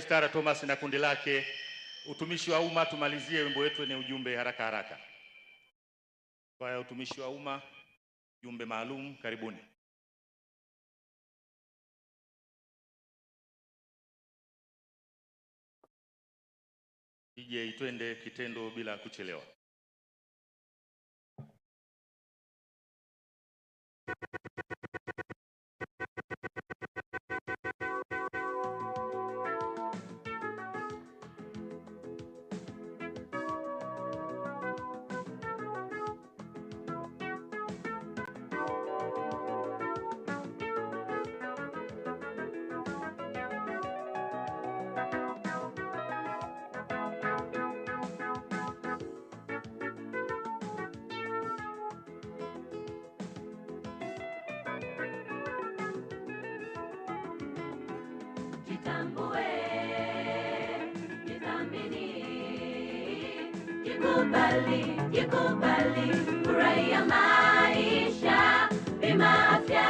Stara Thomas na kundi lake. Utumishi wa umma, tumalizie wimbo wetu ni ujumbe haraka haraka. Kwa utumishi wa umma, ujumbe maalum, karibuni. DJ, twende kitendo bila kuchelewa. Jitambue, jithamini, jikubali, furahia maisha, bima afya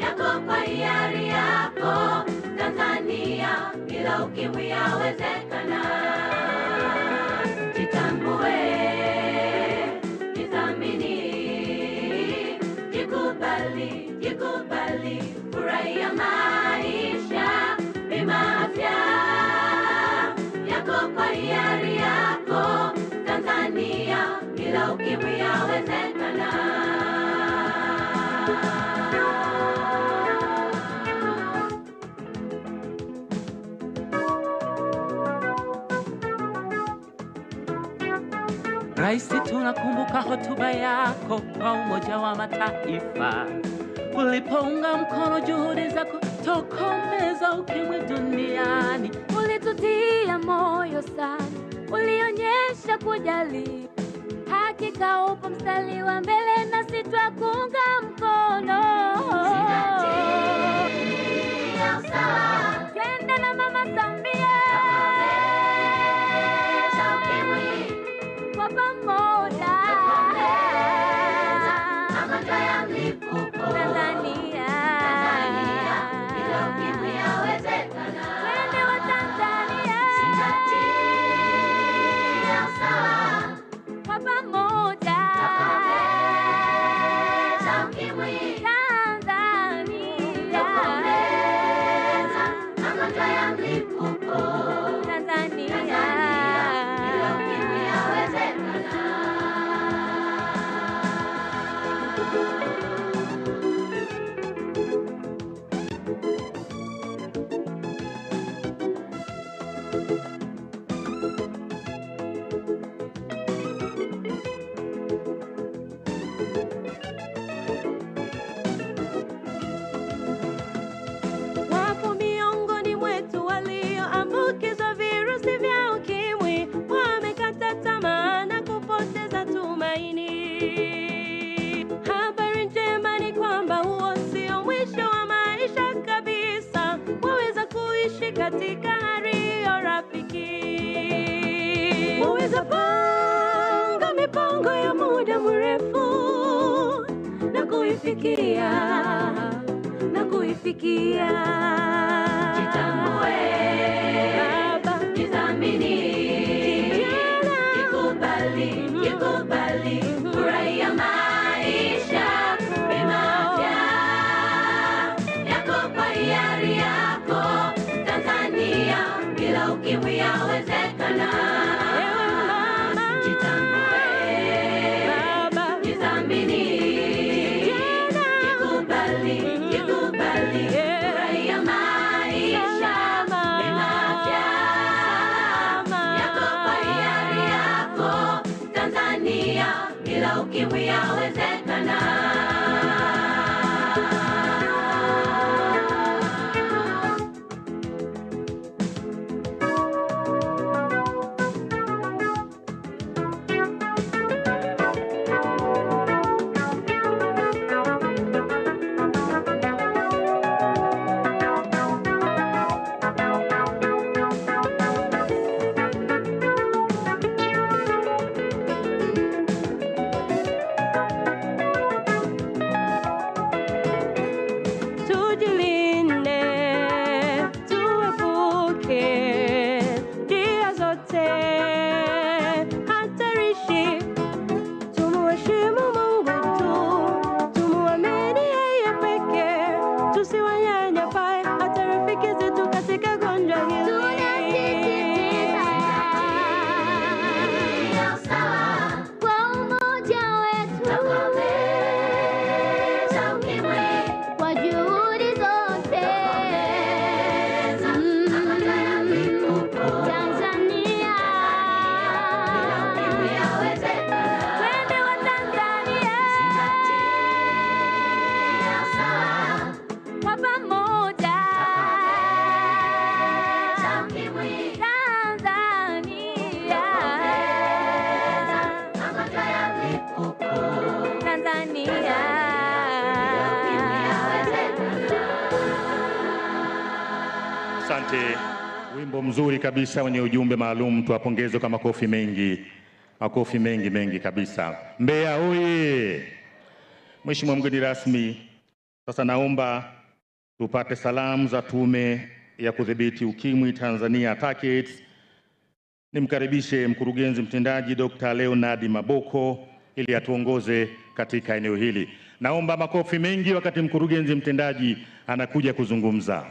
yako kwa hiari yako. Tanzania bila ukimwi yawezekana. Jitambue, jithamini, jikubali, furahia maisha, bima afya yako kwa hiari yako. Tanzania bila ukimwi yawezekana. Raisi, tunakumbuka hotuba yako kwa Umoja wa Mataifa ulipounga mkono juhudi za kutokomeza ukimwi duniani. Ulitutia moyo sana, ulionyesha kujali. Hakika upo mstari wa mbele na sitwakuunga mkono. Twende na Mama Samia kwa pamoja. Tanzania bila ukimwi yawezekana. Twende wa Tanzania kwa pamoja. Wapo miongoni mwetu walioambukizwa virusi vya ukimwi, wamekata tamaa na kupoteza tumaini. Habari njema ni kwamba huo sio mwisho wa maisha kabisa, waweza kuishi katika hali ya rafiki. Waweza panga mipango ya muda mrefu na kuifikia. Jitambue, jithamini, jikubali, furahia maisha, bima afya yako kwa hiari yako. Tanzania bila ukimwi yawezekana. Jitambue, jithamini, jikubali, furahia maisha, Asante. Wimbo mzuri kabisa wenye ujumbe maalum, tuwapongeze kwa makofi mengi. Makofi mengi mengi kabisa. Mbeya oye! Mheshimiwa mgeni rasmi, sasa naomba tupate salamu za Tume ya Kudhibiti Ukimwi Tanzania TACAIDS. Nimkaribishe mkurugenzi mtendaji Dr. Leonard Maboko ili atuongoze katika eneo hili. Naomba makofi mengi wakati mkurugenzi mtendaji anakuja kuzungumza.